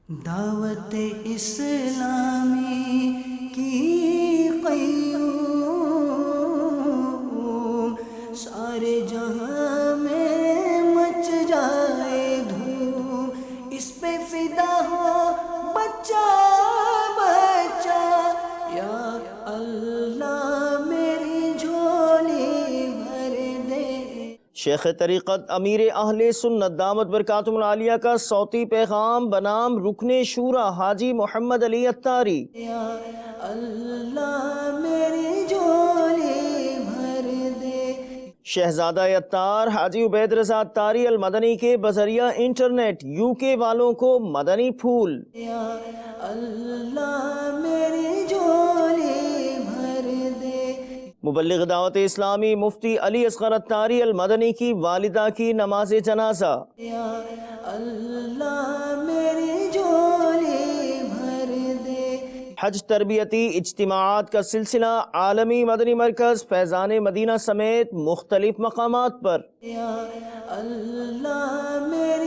دعوت اسلامی کی قیوم، سارے جہاں میں مچ جائے دھوم، اس پہ فدا ہو بچہ بچہ، یا اللہ میری جھولی بھر دے۔ شیخ طریقت امیر اہل سنت دامت برکاتہم العالیہ کا صوتی پیغام بنام رکن شورا حاجی محمد علی عطاری۔ یا اللہ میری جھولی بھر دے۔ شہزادہ عطار حاجی عبید رضا عطاری المدنی کے بذریعہ انٹرنیٹ UK والوں کو مدنی پھول۔ یا اللہ میری جھولی بھر دے۔ مبلغ دعوت اسلامی مفتی علی اصغر عطاری المدنی کی والدہ کی نماز جنازہ۔ یا اللہ میری جھولی بھر دے۔ حج تربیتی اجتماعات کا سلسلہ عالمی مدنی مرکز فیضان مدینہ سمیت مختلف مقامات پر۔ یا اللہ میری